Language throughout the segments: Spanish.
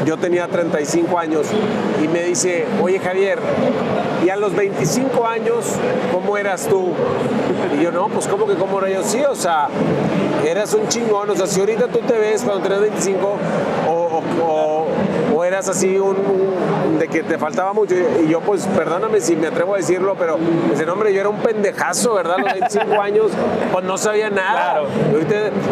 yo tenía 35 años y me dice, oye Javier, y a los 25 años, ¿cómo eras tú? Y yo, no, pues ¿cómo que cómo era yo? Sí, o sea, eras un chingón, o sea, si ahorita tú te ves cuando tenías 25 o eras así de que te faltaba mucho, y yo pues perdóname si me atrevo a decirlo, pero ese nombre yo era un pendejazo, ¿verdad? A los 25 años pues no sabía nada. Claro.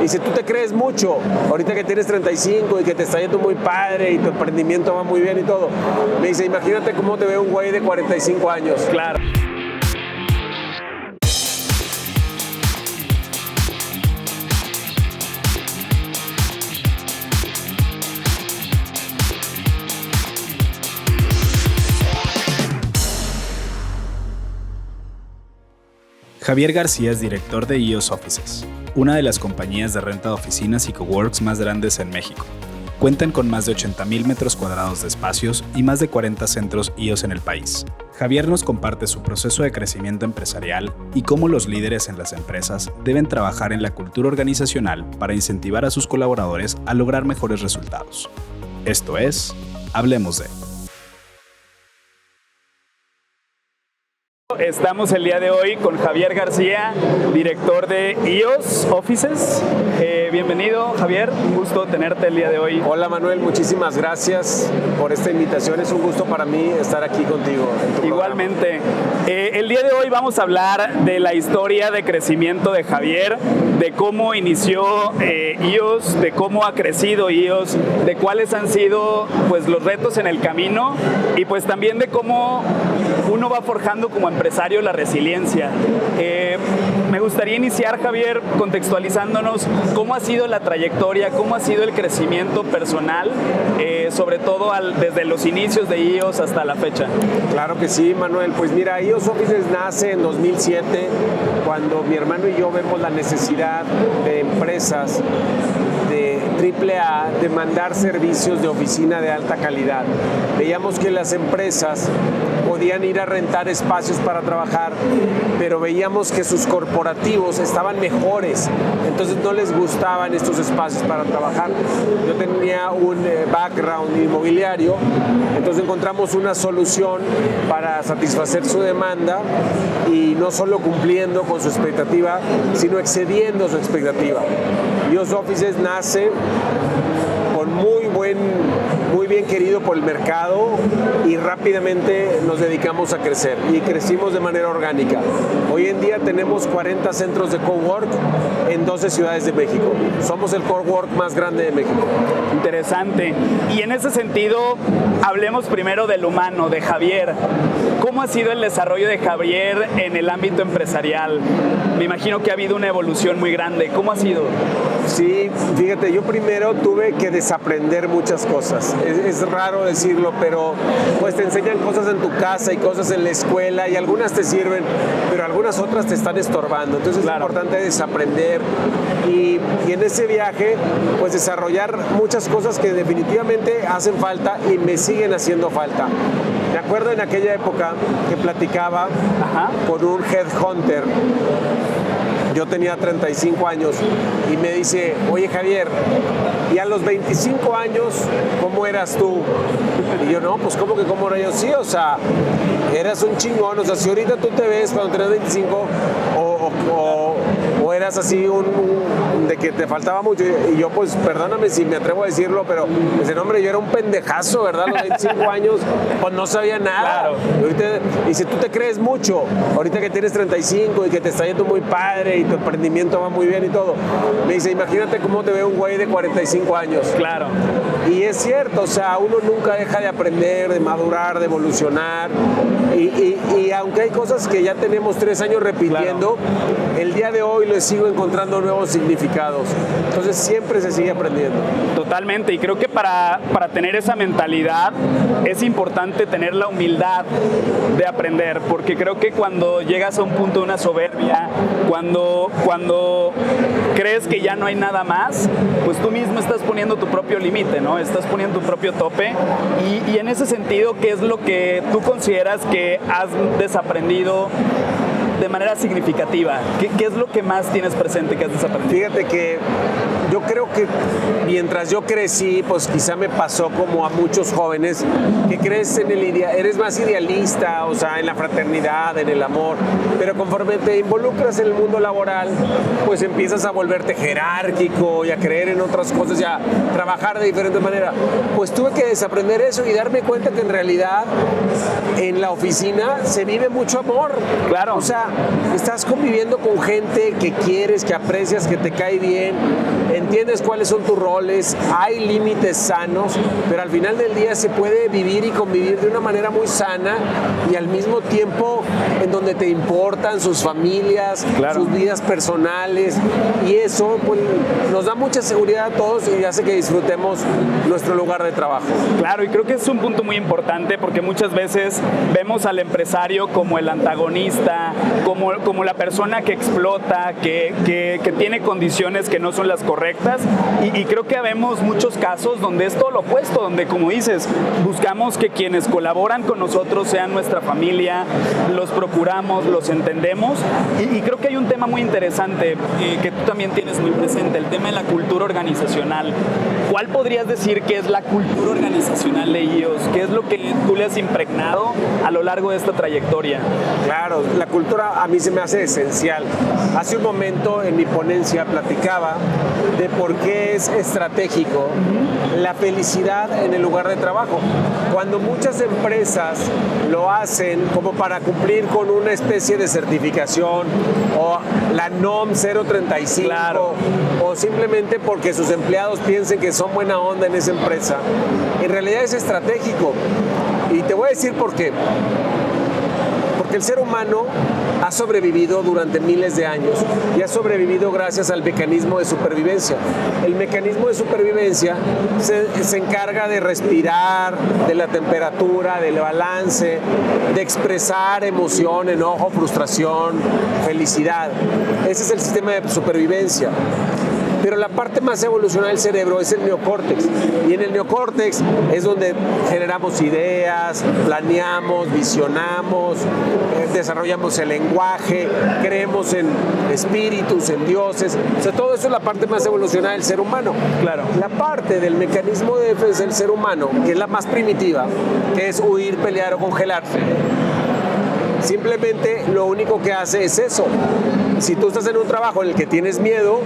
Y si tú te crees mucho, ahorita que tienes 35 y que te está yendo muy padre y tu emprendimiento va muy bien y todo, me dice, imagínate cómo te ve un güey de 45 años. Claro. Javier García es director de IOS Offices, una de las compañías de renta de oficinas y coworks más grandes en México. Cuentan con más de 80,000 metros cuadrados de espacios y más de 40 centros IOS en el país. Javier nos comparte su proceso de crecimiento empresarial y cómo los líderes en las empresas deben trabajar en la cultura organizacional para incentivar a sus colaboradores a lograr mejores resultados. Esto es, Hablemos de. Estamos el día de hoy con Javier García, director de IOS Offices. Bienvenido, Javier. Un gusto tenerte el día de hoy. Hola, Manuel. Muchísimas gracias por esta invitación. Es un gusto para mí estar aquí contigo. Igualmente. El día de hoy vamos a hablar de la historia de crecimiento de Javier, de cómo inició IOS, de cómo ha crecido IOS, de cuáles han sido pues, los retos en el camino y pues también de cómo uno va forjando como empresario la resiliencia. Me gustaría iniciar, Javier, contextualizándonos cómo ha sido la trayectoria, cómo ha sido el crecimiento personal, sobre todo desde los inicios de IOS hasta la fecha. Claro que sí, Manuel. Pues mira, IOS Offices nace en 2007, cuando mi hermano y yo vemos la necesidad de empresas de AAA de mandar servicios de oficina de alta calidad. Veíamos que las empresas podían ir a rentar espacios para trabajar, pero veíamos que sus corporativos estaban mejores, entonces no les gustaban estos espacios para trabajar. Yo tenía un background inmobiliario, entonces encontramos una solución para satisfacer su demanda y no solo cumpliendo con su expectativa, sino excediendo su expectativa. IOS Offices nace con muy bien querido por el mercado y rápidamente nos dedicamos a crecer y crecimos de manera orgánica. Hoy en día tenemos 40 centros de cowork en 12 ciudades de México. Somos el cowork más grande de México. Interesante. Y en ese sentido, hablemos primero del humano, de Javier. ¿Cómo ha sido el desarrollo de Javier en el ámbito empresarial? Me imagino que ha habido una evolución muy grande. ¿Cómo ha sido? Sí, fíjate, yo primero tuve que desaprender muchas cosas. Es raro decirlo, pero pues te enseñan cosas en tu casa y cosas en la escuela y algunas te sirven, pero algunas otras te están estorbando. Entonces claro, es importante desaprender y en ese viaje pues desarrollar muchas cosas que definitivamente hacen falta y me siguen haciendo falta. Me acuerdo en aquella época que platicaba con un headhunter. Yo tenía 35 años y me dice, oye Javier, y a los 25 años, ¿cómo eras tú? Y yo, no, pues ¿cómo que cómo era yo? Sí, o sea, eras un chingón, o sea, si ahorita tú te ves cuando tenías 25 o eras así de que te faltaba mucho, y yo pues perdóname si me atrevo a decirlo, pero ese nombre yo era un pendejazo, ¿verdad? A los 25 años pues no sabía nada. Claro. Y si tú te crees mucho, ahorita que tienes 35 y que te está yendo muy padre y tu emprendimiento va muy bien y todo, me dice, imagínate cómo te ve un güey de 45 años. Claro. Y es cierto, o sea, uno nunca deja de aprender, de madurar, de evolucionar, y aunque hay cosas que ya tenemos 3 años repitiendo, claro, el día de hoy les sigo encontrando nuevos significados. Entonces siempre se sigue aprendiendo. Totalmente, y creo que para tener esa mentalidad es importante tener la humildad de aprender, porque creo que cuando llegas a un punto de una soberbia, cuando crees que ya no hay nada más, pues tú mismo estás poniendo tu propio límite, ¿no? Estás poniendo tu propio tope y en ese sentido, ¿qué es lo que tú consideras que has desaprendido de manera significativa? ¿Qué es lo que más tienes presente que has desaprendido? Fíjate que yo yo creo que mientras yo crecí, pues quizá me pasó como a muchos jóvenes que crees en el eres más idealista, o sea, en la fraternidad, en el amor, pero conforme te involucras en el mundo laboral, pues empiezas a volverte jerárquico y a creer en otras cosas y a trabajar de diferente manera. Pues tuve que desaprender eso y darme cuenta que en realidad en la oficina se vive mucho amor. Claro. O sea, estás conviviendo con gente que quieres, que aprecias, que te cae bien, entiendes cuáles son tus roles, hay límites sanos, pero al final del día se puede vivir y convivir de una manera muy sana y al mismo tiempo en donde te importan sus familias, claro, sus vidas personales, y eso pues, nos da mucha seguridad a todos y hace que disfrutemos nuestro lugar de trabajo. Claro, y creo que es un punto muy importante porque muchas veces vemos al empresario como el antagonista, como la persona que explota, que tiene condiciones que no son las correctas, y creo que vemos muchos casos donde es todo lo opuesto, donde, como dices, buscamos que quienes colaboran con nosotros sean nuestra familia, los procuramos, los entendemos, y creo que hay un tema muy interesante que tú también tienes muy presente, el tema de la cultura organizacional. ¿Cuál podrías decir que es la cultura organizacional de IOS? ¿Qué es lo que tú le has impregnado a lo largo de esta trayectoria? Claro, la cultura a mí se me hace esencial. Hace un momento en mi ponencia platicaba de por qué es estratégico la felicidad en el lugar de trabajo. Cuando muchas empresas lo hacen como para cumplir con una especie de certificación o la NOM 035, claro, o simplemente porque sus empleados piensen que son buena onda en esa empresa, en realidad es estratégico. Y te voy a decir por qué. Porque el ser humano ha sobrevivido durante miles de años y ha sobrevivido gracias al mecanismo de supervivencia. El mecanismo de supervivencia se encarga de respirar, de la temperatura, del balance, de expresar emoción, enojo, frustración, felicidad. Ese es el sistema de supervivencia. Pero la parte más evolucionada del cerebro es el neocórtex. Y en el neocórtex es donde generamos ideas, planeamos, visionamos, desarrollamos el lenguaje, creemos en espíritus, en dioses. O sea, todo eso es la parte más evolucionada del ser humano. Claro. La parte del mecanismo de defensa del ser humano, que es la más primitiva, que es huir, pelear o congelarse, simplemente lo único que hace es eso. Si tú estás en un trabajo en el que tienes miedo,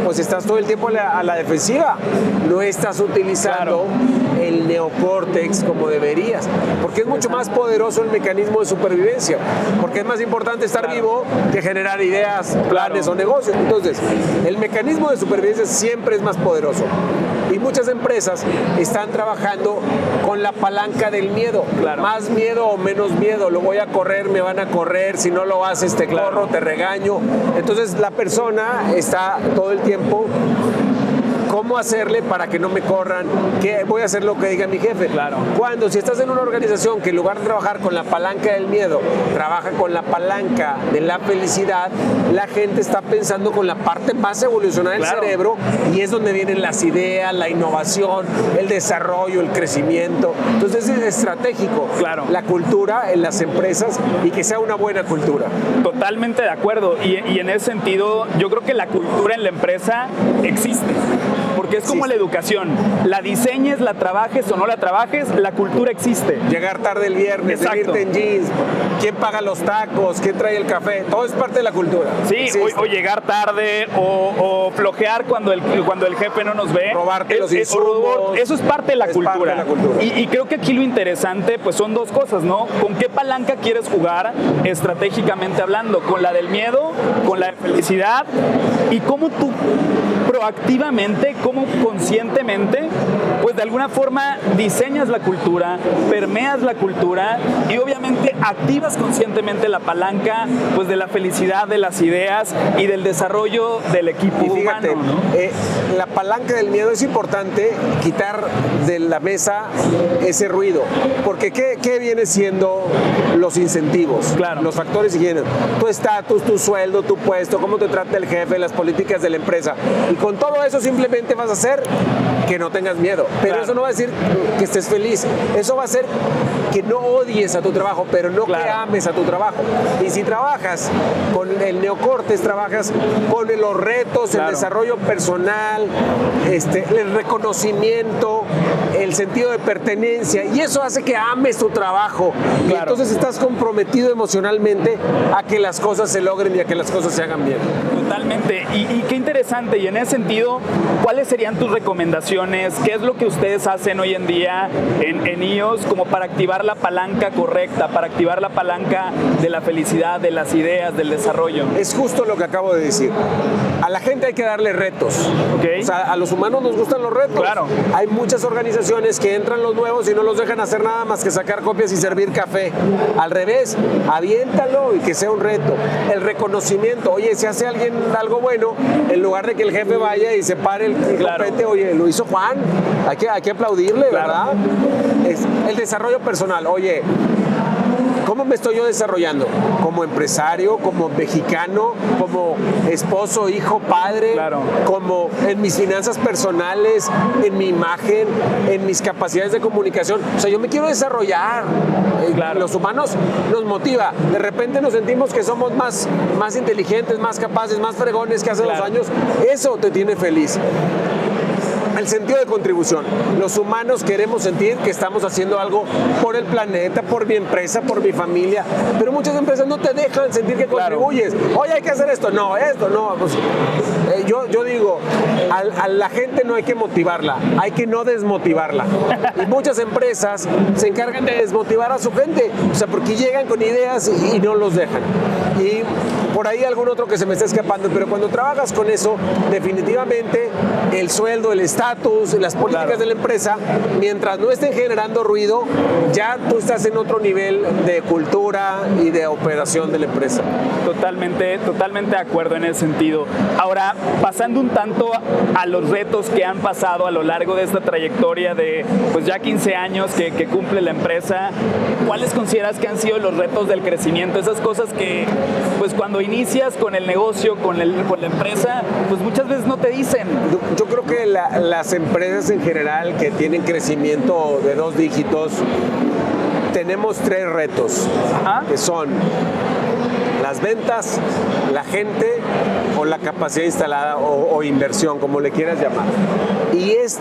pues estás todo el tiempo a la defensiva. No estás utilizando, claro, el neocórtex como deberías. Porque es mucho más poderoso el mecanismo de supervivencia. Porque es más importante estar, claro, vivo que generar ideas, planes, claro, o negocios. Entonces, el mecanismo de supervivencia siempre es más poderoso. Y muchas empresas están trabajando con la palanca del miedo. Claro. Más miedo o menos miedo. Lo voy a correr, me van a correr. Si no lo haces, te corro, te regaño. Entonces la persona está todo el tiempo, ¿cómo hacerle para que no me corran? ¿Qué voy a hacer lo que diga mi jefe? Claro. Cuando si estás en una organización que en lugar de trabajar con la palanca del miedo, trabaja con la palanca de la felicidad, la gente está pensando con la parte más evolucionada del, claro, cerebro, y es donde vienen las ideas, la innovación, el desarrollo, el crecimiento. Entonces es estratégico, claro, la cultura en las empresas y que sea una buena cultura. Totalmente de acuerdo. Y en ese sentido, yo creo que la cultura en la empresa existe. Porque es como la educación. La diseñes, la trabajes o no la trabajes, la cultura existe. Llegar tarde el viernes, irte en jeans, quién paga los tacos, quién trae el café, todo es parte de la cultura. Sí, o llegar tarde, o flojear cuando el jefe no nos ve. Robarte los insumos. Eso es parte de la cultura. Parte de la cultura. Y creo que aquí lo interesante pues son dos cosas, ¿no? ¿Con qué palanca quieres jugar estratégicamente hablando? ¿Con la del miedo? ¿Con la de felicidad? ¿Y cómo tú proactivamente, cómo conscientemente, pues de alguna forma diseñas la cultura, permeas la cultura y obviamente activas conscientemente la palanca pues de la felicidad, de las ideas y del desarrollo del equipo y fíjate, humano, ¿no? La palanca del miedo es importante quitar de la mesa ese ruido, porque ¿qué viene siendo los incentivos? Claro. Los factores higiénicos, tu estatus, tu sueldo, tu puesto, cómo te trata el jefe, las políticas de la empresa, y con todo eso simplemente vas a hacer que no tengas miedo. pero eso no va a decir que estés feliz. Eso va a hacer que no odies a tu trabajo, pero no que ames a tu trabajo. Y si trabajas con el neocortes, trabajas con los retos, el desarrollo personal, el reconocimiento, el sentido de pertenencia, y eso hace que ames tu trabajo. Y entonces estás comprometido emocionalmente a que las cosas se logren y a que las cosas se hagan bien. Totalmente. Y qué interesante. Y en ese sentido, ¿cuáles serían tus recomendaciones? ¿Qué es lo que ustedes hacen hoy en día en IOS como para activar la palanca correcta, para activar la palanca de la felicidad, de las ideas, del desarrollo? Es justo lo que acabo de decir. A la gente hay que darle retos. O sea, a los humanos nos gustan los retos. Claro. Hay muchas organizaciones que entran los nuevos y no los dejan hacer nada más que sacar copias y servir café. Al revés, aviéntalo y que sea un reto. El reconocimiento. Oye, si hace alguien algo bueno, en lugar de que el jefe vaya y se pare el copete, oye, lo hizo Juan. Hay que aplaudirle, ¿verdad? El desarrollo personal. Oye, ¿cómo me estoy yo desarrollando? Como empresario, como mexicano, como esposo, hijo, padre, como en mis finanzas personales, en mi imagen, en mis capacidades de comunicación. O sea, yo me quiero desarrollar. Los humanos nos motiva. De repente nos sentimos que somos más inteligentes, más capaces, más fregones que hace 2 años. Eso te tiene feliz. El sentido de contribución. Los humanos queremos sentir que estamos haciendo algo por el planeta, por mi empresa, por mi familia, pero muchas empresas no te dejan sentir que contribuyes. Oye, hay que hacer esto. No, esto no. Pues, yo digo, a la gente no hay que motivarla, hay que no desmotivarla. Y muchas empresas se encargan de desmotivar a su gente, o sea, porque llegan con ideas y no los dejan. Y por ahí algún otro que se me está escapando, pero cuando trabajas con eso, definitivamente el sueldo, el estatus, las políticas de la empresa, mientras no estén generando ruido, ya tú estás en otro nivel de cultura y de operación de la empresa. Totalmente de acuerdo en ese sentido. Ahora, pasando un tanto a los retos que han pasado a lo largo de esta trayectoria de pues ya 15 años que cumple la empresa, ¿cuáles consideras que han sido los retos del crecimiento? Esas cosas que pues cuando inicias con el negocio, con la empresa, pues muchas veces no te dicen. Yo creo que las empresas en general que tienen crecimiento de 2 dígitos, tenemos 3 retos, que son las ventas, la gente o la capacidad instalada o inversión, como le quieras llamar. Y es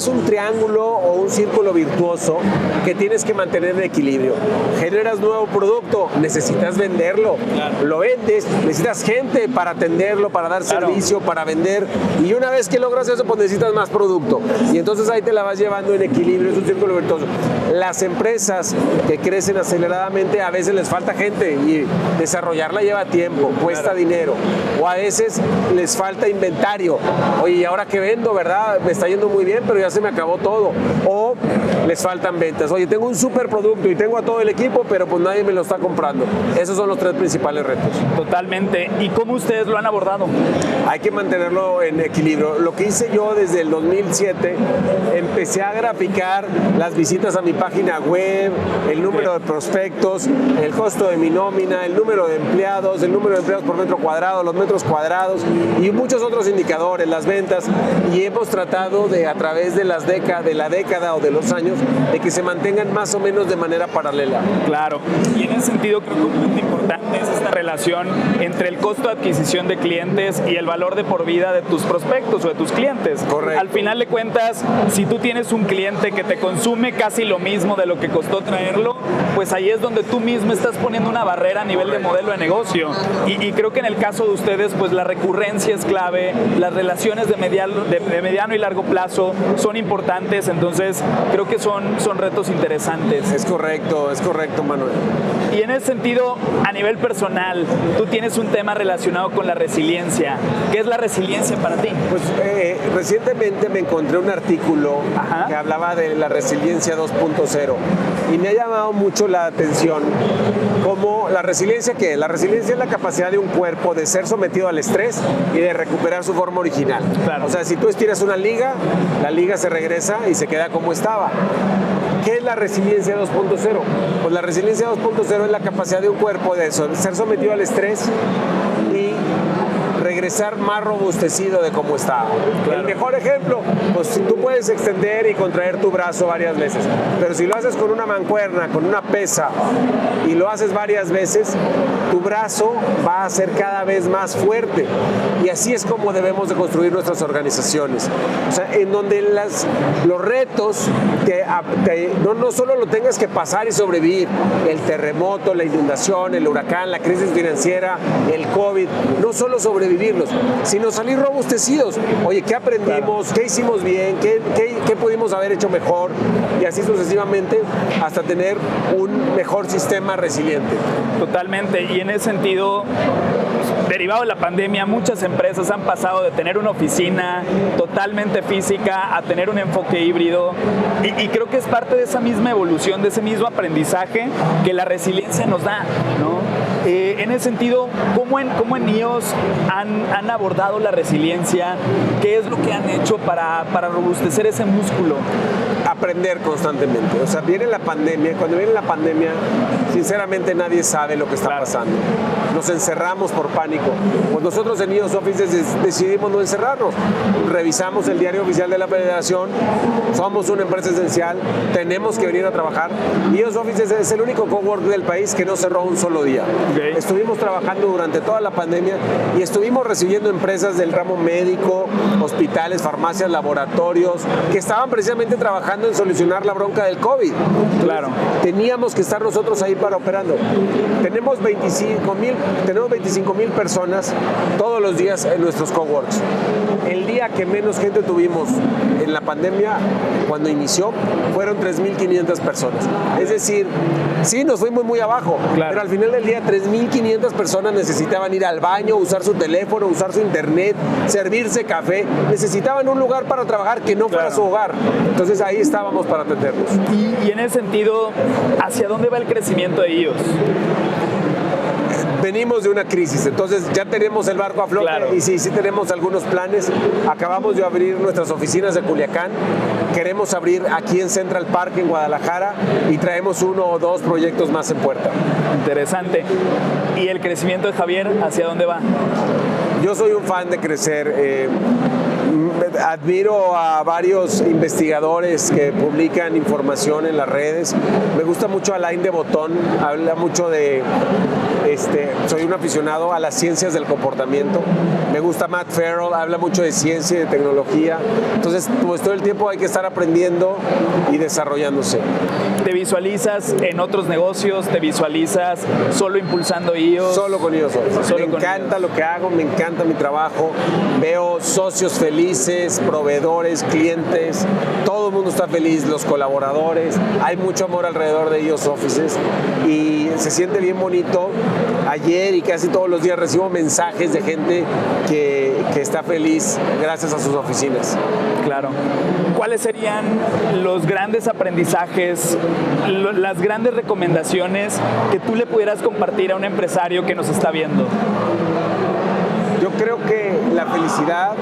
un triángulo o un círculo virtuoso que tienes que mantener en equilibrio. Generas nuevo producto, necesitas venderlo. Lo vendes, necesitas gente para atenderlo, para dar servicio, para vender. Y una vez que logras eso, pues necesitas más producto. Y entonces ahí te la vas llevando en equilibrio, es un círculo virtuoso. Las empresas que crecen aceleradamente, a veces les falta gente y desarrollarla lleva tiempo, cuesta dinero. O a veces les falta inventario. Oye, ¿y ahora qué vendo, verdad? Me está yendo muy bien, pero ya se me acabó todo. O les faltan ventas. Oye, tengo un super producto y tengo a todo el equipo, pero pues nadie me lo está comprando. Esos son los 3 principales retos. Totalmente. ¿Y cómo ustedes lo han abordado? Hay que mantenerlo en equilibrio. Lo que hice yo desde el 2007, empecé a graficar las visitas a mi página web, el número de prospectos, el costo de mi nómina, el número de empleados, el número de empleados por metro cuadrado, los metros cuadrados y muchos otros indicadores, las ventas, y hemos tratado de, a través de la década o de los años, de que se mantengan más o menos de manera paralela. Claro, y en ese sentido creo que un punto importante es esta relación entre el costo de adquisición de clientes y el valor de por vida de tus prospectos o de tus clientes. Correcto. Al final de cuentas, si tú tienes un cliente que te consume casi lo mismo de lo que costó traerlo, pues ahí es donde tú mismo estás poniendo una barrera a nivel de modelo de negocio. Y creo que en el caso de ustedes, pues la recurrencia es clave, las relaciones de mediano y largo plazo son importantes, entonces creo que son retos interesantes. Es correcto, Manuel. Y en ese sentido, a nivel personal, tú tienes un tema relacionado con la resiliencia. ¿Qué es la resiliencia para ti? Pues recientemente me encontré un artículo que hablaba de la resiliencia 2.0 y me ha llamado mucho la atención como la resiliencia, ¿qué? La resiliencia es la capacidad de un cuerpo de ser sometido al estrés y de recuperar su forma original. Claro. O sea, si tú estiras una liga, la liga se regresa y se queda como estaba. ¿Qué es la resiliencia 2.0? Pues la resiliencia 2.0 es la capacidad de un cuerpo de ser sometido al estrés y regresar más robustecido de cómo estaba. Claro. El mejor ejemplo, pues tú puedes extender y contraer tu brazo varias veces, pero si lo haces con una mancuerna, con una pesa y lo haces varias veces, tu brazo va a ser cada vez más fuerte, y así es como debemos de construir nuestras organizaciones. O sea, en donde los retos no solo lo tengas que pasar y sobrevivir, el terremoto, la inundación, el huracán, la crisis financiera, el COVID, no solo sobrevivirlos, sino salir robustecidos. Oye, ¿qué aprendimos? ¿Qué hicimos bien? ¿Qué pudimos haber hecho mejor? Y así sucesivamente hasta tener un mejor sistema resiliente. Totalmente, y en ese sentido, derivado de la pandemia, muchas empresas han pasado de tener una oficina totalmente física a tener un enfoque híbrido, y creo que es parte de esa misma evolución, de ese mismo aprendizaje que la resiliencia nos da, ¿no? En ese sentido, ¿cómo en IOS han abordado la resiliencia? ¿Qué es lo que han hecho para robustecer ese músculo? Aprender constantemente. O sea, viene la pandemia. Cuando viene la pandemia, sinceramente nadie sabe lo que está pasando. Nos encerramos por pánico. Pues nosotros en IOS Offices decidimos no encerrarnos. Revisamos el diario oficial de la Federación. Somos una empresa esencial. Tenemos que venir a trabajar. IOS Offices es el único cowork del país que no cerró un solo día. Okay. Estuvimos trabajando durante toda la pandemia y estuvimos recibiendo empresas del ramo médico, hospitales, farmacias, laboratorios, que estaban precisamente trabajando en solucionar la bronca del COVID. Claro. Teníamos que estar nosotros ahí para operando. Tenemos 25,000 personas todos los días en nuestros coworks. El día que menos gente tuvimos en la pandemia, cuando inició, fueron 3,500 personas. Es decir, sí, nos fuimos muy abajo, claro, pero al final del día 3,500 personas necesitaban ir al baño, usar su teléfono, usar su internet, servirse café, necesitaban un lugar para trabajar que no fuera su hogar. Entonces ahí estábamos para atenderlos. Y en ese sentido, ¿hacia dónde va el crecimiento de IOS? Venimos de una crisis, entonces ya tenemos el barco a flote, claro, y sí tenemos algunos planes. Acabamos de abrir nuestras oficinas de Culiacán, queremos abrir aquí en Central Park en Guadalajara y traemos 1 o 2 proyectos más en puerta. Interesante. ¿Y el crecimiento de Javier, hacia dónde va? Yo soy un fan de crecer. Admiro a varios investigadores que publican información en las redes. Me gusta mucho Alain de Botton, habla mucho de... soy un aficionado a las ciencias del comportamiento. Me gusta Matt Farrell, habla mucho de ciencia y de tecnología. Entonces, pues todo el tiempo hay que estar aprendiendo y desarrollándose. ¿Te visualizas en otros negocios? ¿Te visualizas solo impulsando IOS? Solo con IOS. Me encanta lo que hago, me encanta mi trabajo. Veo socios felices, proveedores, clientes. Todo el mundo está feliz, los colaboradores. Hay mucho amor alrededor de IOS Offices y se siente bien bonito. Ayer y casi todos los días recibo mensajes de gente que está feliz gracias a sus oficinas. Claro. ¿Cuáles serían los grandes aprendizajes, las grandes recomendaciones que tú le pudieras compartir a un empresario que nos está viendo? Yo creo que la felicidad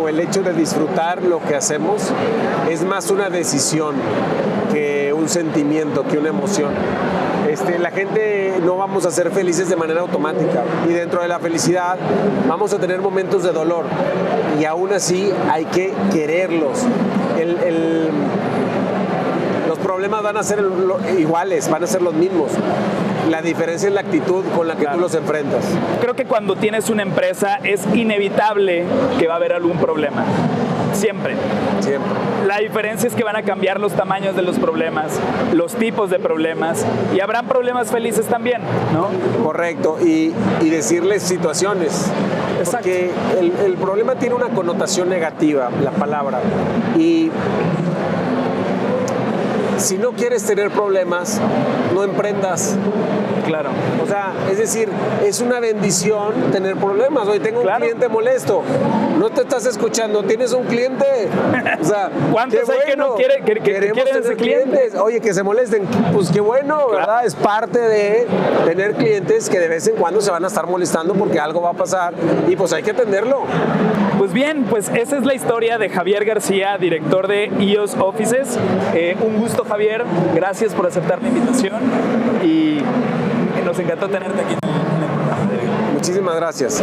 o el hecho de disfrutar lo que hacemos es más una decisión que un sentimiento, que una emoción. La gente no vamos a ser felices de manera automática y dentro de la felicidad vamos a tener momentos de dolor y aún así hay que quererlos. Los problemas van a ser iguales, van a ser los mismos. La diferencia es la actitud con la que tú los enfrentas. Creo que cuando tienes una empresa es inevitable que va a haber algún problema. Siempre. Siempre. La diferencia es que van a cambiar los tamaños de los problemas, los tipos de problemas, y habrán problemas felices también, ¿no? Correcto, y decirles situaciones. Exacto. Porque el problema tiene una connotación negativa, la palabra, y si no quieres tener problemas, no emprendas. Claro. O sea, es decir, es una bendición tener problemas. Hoy tengo un cliente molesto. No te estás escuchando, tienes un cliente. O sea, ¿cuántos hay que no quieren ese cliente? Oye, que se molesten. Pues qué bueno, ¿verdad? Es parte de tener clientes que de vez en cuando se van a estar molestando porque algo va a pasar y pues hay que atenderlo. Pues bien, pues esa es la historia de Javier García, director de IOS Offices. Un gusto, Javier. Gracias por aceptar la invitación y nos encantó tenerte aquí en el programa. Muchísimas gracias.